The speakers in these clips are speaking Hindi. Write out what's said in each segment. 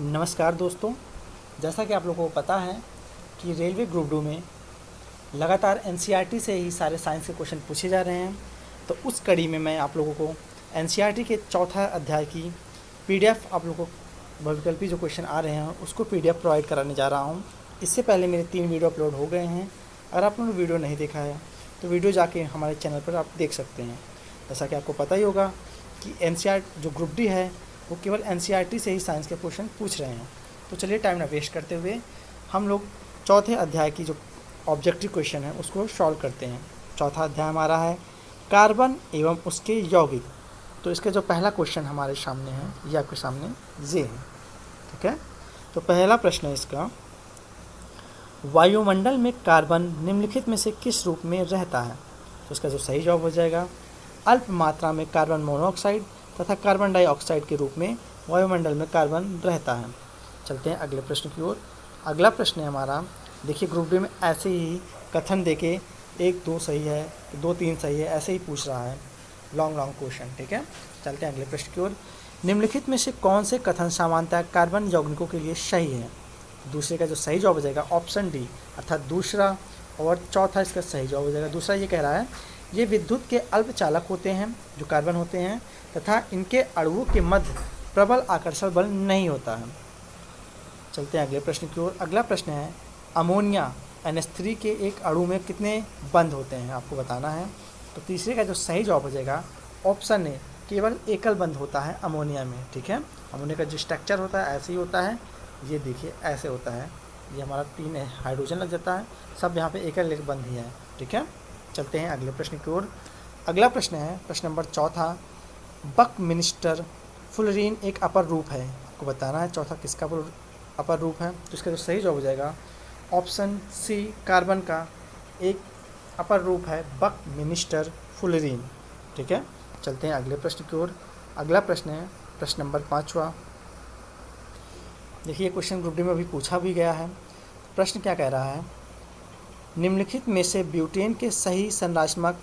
नमस्कार दोस्तों, जैसा कि आप लोगों को पता है कि रेलवे ग्रुप 2 में लगातार एनसीईआरटी से ही सारे साइंस के क्वेश्चन पूछे जा रहे हैं। तो उस कड़ी में मैं आप लोगों को एनसीईआरटी के चौथा अध्याय की पीडीएफ आप लोगों को बहुविकल्पी जो क्वेश्चन आ रहे हैं उसको पीडीएफ प्रोवाइड कराने जा रहा हूं। इससे पहले मेरे 3 वीडियो अपलोड हो गए हैं। अगर आप लोगों ने वीडियो नहीं देखा है तो वीडियो जाके हमारे चैनल पर आप देख सकते हैं। जैसा कि आपको पता ही होगा कि एनसीईआर जो ग्रुप डी है वो केवल एनसीईआरटी से ही साइंस के क्वेश्चन पूछ रहे हैं। तो चलिए टाइम ना वेस्ट करते हुए हम लोग चौथे अध्याय की जो ऑब्जेक्टिव क्वेश्चन है उसको सॉल्व करते हैं। चौथा अध्याय हमारा है कार्बन एवं उसके यौगिक। तो इसका जो पहला क्वेश्चन हमारे सामने है ये आपके सामने ये है, ठीक है। तो पहला प्रश्न है इसका, वायुमंडल में कार्बन निम्नलिखित में से किस रूप में रहता है। तो इसका जो सही जवाब हो जाएगा अल्प मात्रा में कार्बन मोनोऑक्साइड तथा कार्बन डाइऑक्साइड के रूप में वायुमंडल में कार्बन रहता है। चलते हैं अगले प्रश्न की ओर। अगला प्रश्न है हमारा, देखिए ग्रुप डी में ऐसे ही कथन देके 1 2 सही है, 2 3 सही है, ऐसे ही पूछ रहा है, लॉन्ग क्वेश्चन, ठीक है। चलते हैं अगले प्रश्न की ओर। निम्नलिखित में से कौन से कथन सामान्यतः कार्बन यौगिकों के लिए सही है। दूसरे का जो सही जवाब हो जाएगा ऑप्शन डी, अर्थात दूसरा, और चौथा इसका सही जवाब हो जाएगा। दूसरा ये कह रहा है ये विद्युत के अल्प चालक होते हैं जो कार्बन होते हैं तथा इनके अणुओं के मध्य प्रबल आकर्षण बल नहीं होता है। चलते हैं अगले प्रश्न की ओर। अगला प्रश्न है अमोनिया NH3 के एक अणु में कितने बंध होते हैं आपको बताना है। तो तीसरे का जो सही जवाब हो जाएगा ऑप्शन ए, केवल एकल बंध होता है अमोनिया में, ठीक है। अमोनिया का जो स्ट्रक्चर होता है ऐसे ही होता है, ये देखिए ऐसे होता है, ये हमारा 3 हाइड्रोजन लग जाता है, सब यहाँ पे एकल एक बंध ही है, ठीक है। चलते हैं अगले प्रश्न की ओर। अगला प्रश्न है प्रश्न नंबर चौथा, बकमिंस्टर फुलरीन एक अपर रूप है, आपको बताना है चौथा किसका अपर रूप है। तो इसका जो सही जवाब हो जाएगा ऑप्शन सी, कार्बन का एक अपर रूप है बकमिंस्टर फुलरीन, ठीक है। चलते हैं अगले प्रश्न की ओर। अगला प्रश्न है प्रश्न नंबर 5वां। देखिए क्वेश्चन ग्रुप डी में अभी पूछा भी गया है। प्रश्न क्या कह रहा है, निम्नलिखित में से ब्यूटेन के सही संरचनात्मक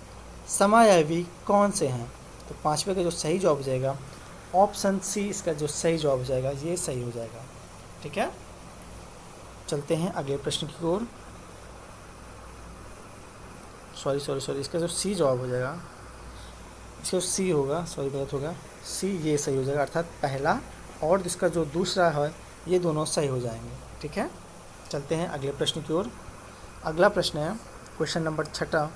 समायवी कौन से हैं। तो 5वें का जो सही जवाब हो जाएगा ऑप्शन सी, इसका जो सही जवाब हो जाएगा ये सही हो जाएगा, ठीक है। चलते हैं अगले प्रश्न की ओर। सॉरी, इसका जो सी जवाब हो जाएगा, इसका सी होगा, सॉरी गलत होगा, सी ये सही हो जाएगा, अर्थात पहला और इसका जो दूसरा है ये दोनों सही हो जाएंगे, ठीक है। चलते हैं अगले प्रश्न की ओर। अगला प्रश्न है क्वेश्चन नंबर 6,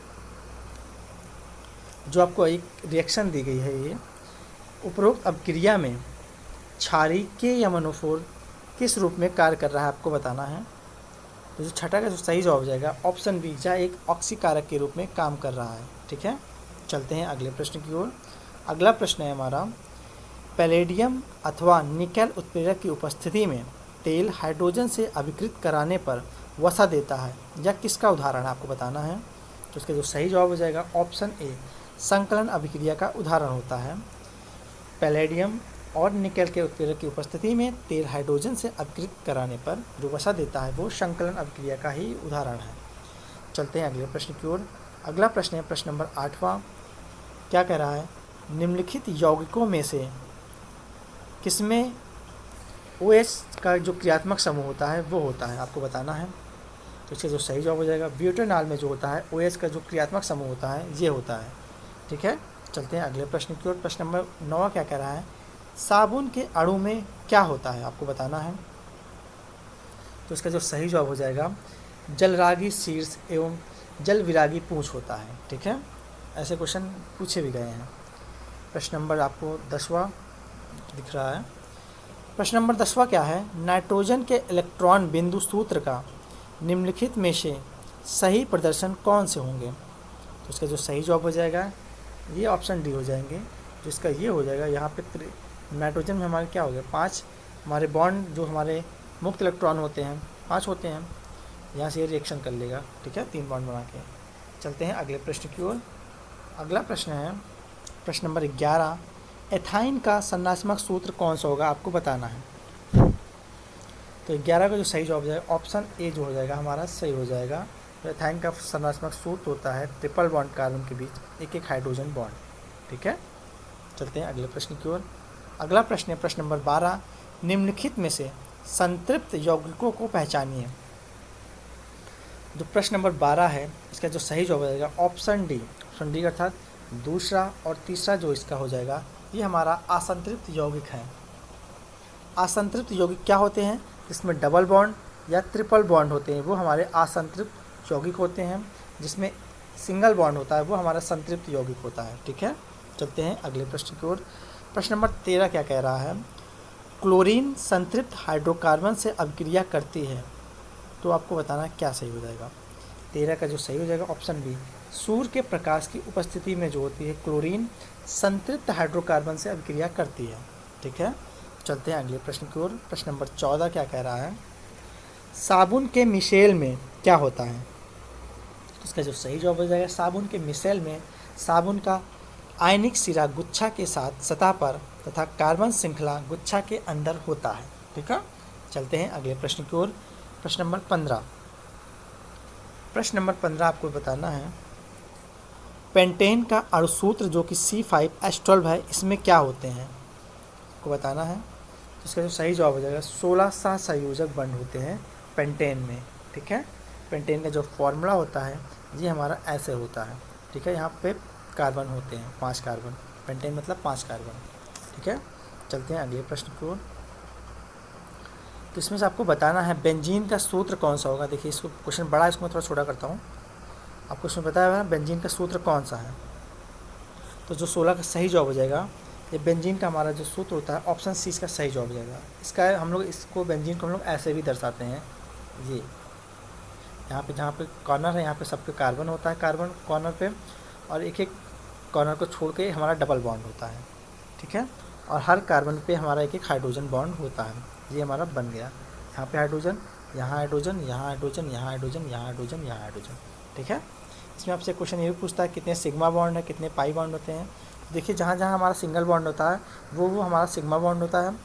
जो आपको एक रिएक्शन दी गई है। ये उपरोक्त अभिक्रिया में क्षारीय के यमनोफोर किस रूप में कार्य कर रहा है आपको बताना है। तो जो 6 का जो सही जवाब हो जाएगा ऑप्शन बी, जहाँ एक ऑक्सीकारक के रूप में काम कर रहा है, ठीक है। चलते हैं अगले प्रश्न की ओर। अगला प्रश्न है हमारा, पैलेडियम अथवा निकेल उत्प्रेरक की उपस्थिति में तेल हाइड्रोजन से अभिकृत कराने पर वसा देता है, यह किसका उदाहरण है आपको बताना है। तो इसका जो सही जवाब हो जाएगा ऑप्शन ए, संकलन अभिक्रिया का उदाहरण होता है। पैलेडियम और निकेल के उत्प्रेरक की उपस्थिति में तेल हाइड्रोजन से अभिकृत कराने पर जो वसा देता है वो संकलन अभिक्रिया का ही उदाहरण है। चलते हैं अगले प्रश्न की ओर। अगला प्रश्न है प्रश्न नंबर 8वां। क्या कह रहा है, निम्नलिखित यौगिकों में से किसमें OH का जो क्रियात्मक समूह होता है वो होता है, आपको बताना है। तो इसका जो सही जवाब हो जाएगा ब्यूटेनॉल में जो होता है OH का जो क्रियात्मक समूह होता है ये होता है, ठीक है। चलते हैं अगले प्रश्न की ओर। प्रश्न नंबर 9 क्या कह रहा है, साबुन के अणु में क्या होता है आपको बताना है। तो इसका जो सही जवाब हो जाएगा जलरागी शीर्ष एवं जल विरागी पूंछ होता है, ठीक है। ऐसे क्वेश्चन पूछे भी गए हैं। प्रश्न नंबर आपको 10वां दिख रहा है। प्रश्न नंबर 10वां क्या है, नाइट्रोजन के इलेक्ट्रॉन बिंदु सूत्र का निम्नलिखित में से सही प्रदर्शन कौन से होंगे। तो इसका जो सही जवाब हो जाएगा ये ऑप्शन डी हो जाएंगे, जिसका ये हो जाएगा यहाँ पे नाइट्रोजन में हमारे क्या हो गया 5 हमारे बॉन्ड, जो हमारे मुक्त इलेक्ट्रॉन होते हैं 5 होते हैं, यहाँ से ये रिएक्शन कर लेगा, ठीक है, 3 बॉन्ड बना के। चलते हैं अगले प्रश्न की ओर। अगला प्रश्न है प्रश्न नंबर 11, एथाइन का संरचनात्मक सूत्र कौन सा होगा आपको बताना है। तो 11 का जो सही जवाब हो जाएगा ऑप्शन ए जो हो जाएगा हमारा सही हो जाएगा। तो एथाइन का संरचनात्मक सूत्र होता है ट्रिपल बॉन्ड कार्बन के बीच एक हाइड्रोजन बॉन्ड, ठीक है। चलते हैं अगले प्रश्न की ओर। अगला प्रश्न है प्रश्न नंबर 12, निम्नलिखित में से संतृप्त यौगिकों को पहचानिए। जो प्रश्न नंबर 12 है इसका जो सही जवाब हो जाएगा ऑप्शन डी। ऑप्शन डी अर्थात दूसरा और तीसरा जो इसका हो जाएगा ये हमारा असंतृप्त यौगिक है। असंतृप्त यौगिक क्या होते हैं? जिसमें डबल बॉन्ड या ट्रिपल बॉन्ड होते हैं वो हमारे असंतृप्त यौगिक होते हैं। जिसमें सिंगल बॉन्ड होता है वो हमारा संतृप्त यौगिक होता है। ठीक है, चलते हैं अगले प्रश्न की ओर। प्रश्न नंबर 13 क्या कह रहा है? क्लोरीन संतृप्त हाइड्रोकार्बन से अभिक्रिया करती है, तो आपको बताना क्या सही हो जाएगा। 13 का जो सही हो जाएगा ऑप्शन बी। सूर्य के प्रकाश की उपस्थिति में जो होती है क्लोरीन संतृप्त हाइड्रोकार्बन से अभिक्रिया करती है। ठीक है, चलते हैं अगले प्रश्न की ओर। प्रश्न नंबर 14 क्या कह रहा है? साबुन के मिशेल में क्या होता है? इसका जो सही जवाब हो जाएगा साबुन के मिशेल में साबुन का आयनिक सिरा गुच्छा के साथ सतह पर तथा कार्बन श्रृंखला गुच्छा के अंदर होता है। ठीक है, चलते हैं अगले प्रश्न की ओर। प्रश्न नंबर 15। प्रश्न नंबर 15 आपको बताना है पेंटेन का अणुसूत्र जो कि C5H12 है इसमें क्या होते हैं, आपको बताना है। इसका जो सही जवाब हो जाएगा 16 सहसंयोजक बंध होते हैं पेंटेन में। ठीक है, पेंटेन का जो फॉर्मूला होता है ये हमारा ऐसे होता है। ठीक है, यहाँ पे कार्बन होते हैं 5 कार्बन, पेंटेन मतलब 5 कार्बन। ठीक है, चलते हैं अगले प्रश्न की ओर। तो इसमें से आपको बताना है बेंजीन का सूत्र कौन सा होगा। देखिए इसको क्वेश्चन बड़ा है, इसको मैं थोड़ा छोटा करता हूँ। आपको इसमें बताया है बेंजीन का सूत्र कौन सा है, तो जो 16 का सही जवाब हो जाएगा ये बेंजीन का हमारा जो सूत्र होता है ऑप्शन सी इसका सही जवाब हो जाएगा। इसका हम लोग इसको बेंजीन को हम लोग ऐसे भी दर्शाते हैं। ये यहाँ पे जहाँ पे कॉर्नर है यहाँ पे सब पे कार्बन होता है, कार्बन कॉर्नर पे, और एक एक कॉर्नर को छोड़ के हमारा डबल बॉन्ड होता है। ठीक है, और हर कार्बन पे हमारा एक एक हाइड्रोजन बॉन्ड होता है। ये हमारा बन गया, यहाँ पे हाइड्रोजन, यहाँ हाइड्रोजन, यहाँ हाइड्रोजन, यहाँ हाइड्रोजन, यहाँ हाइड्रोजन, यहाँ हाइड्रोजन। ठीक है, इसमें आपसे क्वेश्चन ये भी पूछता है कितने सिग्मा बॉन्ड है, कितने पाई बॉन्ड होते हैं। देखिए जहाँ जहाँ हमारा सिंगल बॉन्ड होता है वो हमारा सिग्मा बॉन्ड होता है,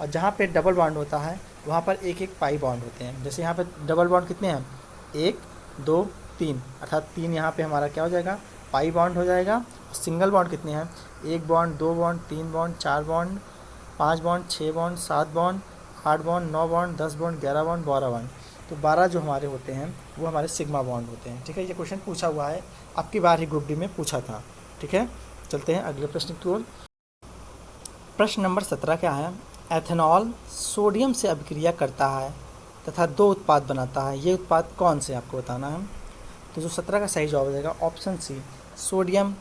और जहाँ पे डबल बॉन्ड होता है वहाँ पर एक एक पाई बॉन्ड होते हैं। जैसे यहाँ पे डबल बॉन्ड कितने हैं? 1 2 3, अर्थात 3 यहाँ पे हमारा क्या हो जाएगा? पाई बॉन्ड हो जाएगा। सिंगल बॉन्ड कितने हैं? 1 bond, 2 bond, 3 bond, 4 bond, 5 bond, 6 bond, 7 bond, 8 bond, 9 bond, 10 bond, 11 bond, 12 bond. तो 12 जो हमारे होते हैं वो हमारे सिग्मा बॉन्ड होते हैं। ठीक है, ये क्वेश्चन पूछा हुआ है, आपकी बार ही ग्रुप डी में पूछा था। ठीक है, चलते हैं अगले प्रश्न की ओर। प्रश्न नंबर 17 क्या है? एथेनॉल सोडियम से अभिक्रिया करता है तथा 2 उत्पाद बनाता है, ये उत्पाद कौन से आपको बताना है। तो जो 17 का सही जवाब हो जाएगा ऑप्शन सी, सोडियम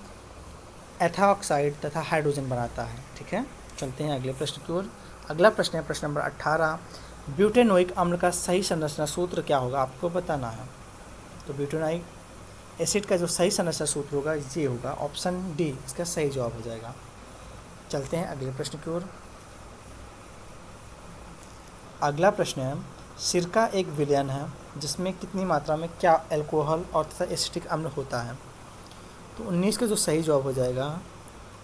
एथॉक्साइड तथा हाइड्रोजन बनाता है। ठीक है, चलते हैं अगले प्रश्न की ओर। अगला प्रश्न है प्रश्न नंबर 18, ब्यूटेनोइक अम्ल का सही संरचना सूत्र क्या होगा, आपको बताना है। तो ब्यूटेनोइक एसिड का जो सही संरचना सूत्र होगा ये होगा ऑप्शन डी, इसका सही जवाब हो जाएगा। चलते हैं अगले प्रश्न की ओर। अगला प्रश्न है सिरका एक विलयन है जिसमें कितनी मात्रा में क्या अल्कोहल और तथा एसिटिक अम्ल होता है। तो 19 का जो सही जवाब हो जाएगा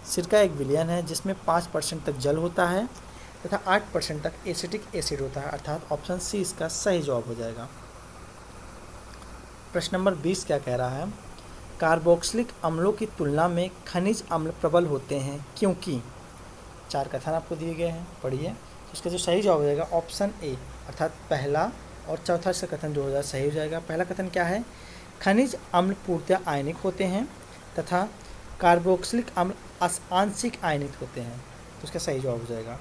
सिरका एक विलयन है जिसमें 5% तक जल होता है तथा 8% तक एसिटिक एसिड होता है, अर्थात ऑप्शन सी इसका सही जवाब हो जाएगा। प्रश्न नंबर 20 क्या कह रहा है? कार्बोक्सिलिक अम्लों की तुलना में खनिज अम्ल प्रबल होते हैं क्योंकि। 4 कथन आपको दिए गए हैं, पढ़िए। तो इसका जो सही जवाब हो जाएगा ऑप्शन ए, अर्थात पहला और चौथा इसका कथन जो हो जाएगा सही हो जाएगा। पहला कथन क्या है? खनिज अम्ल पूर्णतः आयनिक होते हैं तथा कार्बोक्सिलिक अम्ल आंशिक आयनिक होते हैं, तो इसका सही जवाब हो जाएगा।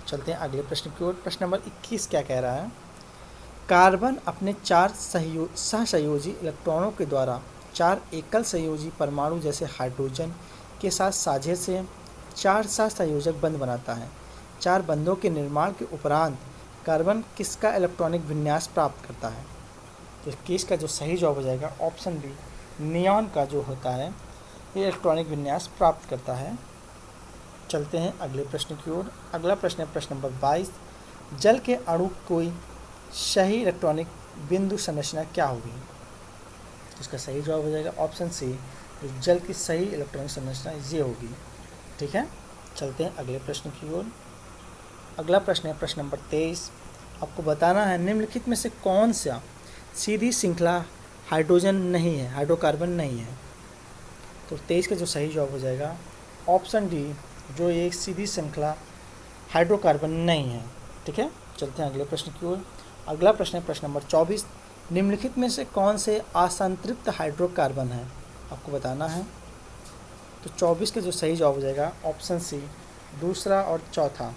चलते हैं अगले प्रश्न की ओर। प्रश्न नंबर 21 क्या कह रहा है? कार्बन अपने 4 सहसंयोजी इलेक्ट्रॉनों के द्वारा 4 एकल संयोजी परमाणु जैसे हाइड्रोजन के साथ साझे से 4 सहसंयोजक बंध बनाता है। 4 बंधों के निर्माण के उपरांत कार्बन किसका इलेक्ट्रॉनिक विन्यास प्राप्त करता है। तो 21 का जो सही जवाब हो जाएगा ऑप्शन बी, नियॉन का जो होता है ये इलेक्ट्रॉनिक विन्यास प्राप्त करता है। चलते हैं अगले प्रश्न की ओर। अगला प्रश्न है प्रश्न नंबर 22, जल के अणु कोई सही इलेक्ट्रॉनिक बिंदु संरचना क्या होगी। इसका सही जवाब हो जाएगा ऑप्शन सी, जल की सही इलेक्ट्रॉनिक संरचना ये होगी। ठीक है, चलते हैं अगले प्रश्न की ओर। अगला प्रश्न है प्रश्न नंबर 23, आपको बताना है निम्नलिखित में से कौन सा सीधी श्रृंखला हाइड्रोजन नहीं है, हाइड्रोकार्बन नहीं है। तो 23 का जो सही जवाब हो जाएगा ऑप्शन डी, जो एक सीधी श्रृंखला हाइड्रोकार्बन नहीं है। ठीक है, चलते हैं अगले प्रश्न की ओर। अगला प्रश्न है प्रश्न नंबर 24। निम्नलिखित में से कौन से असंतृप्त हाइड्रोकार्बन है, आपको बताना है। तो 24 का जो सही जवाब हो जाएगा ऑप्शन सी, दूसरा और चौथा।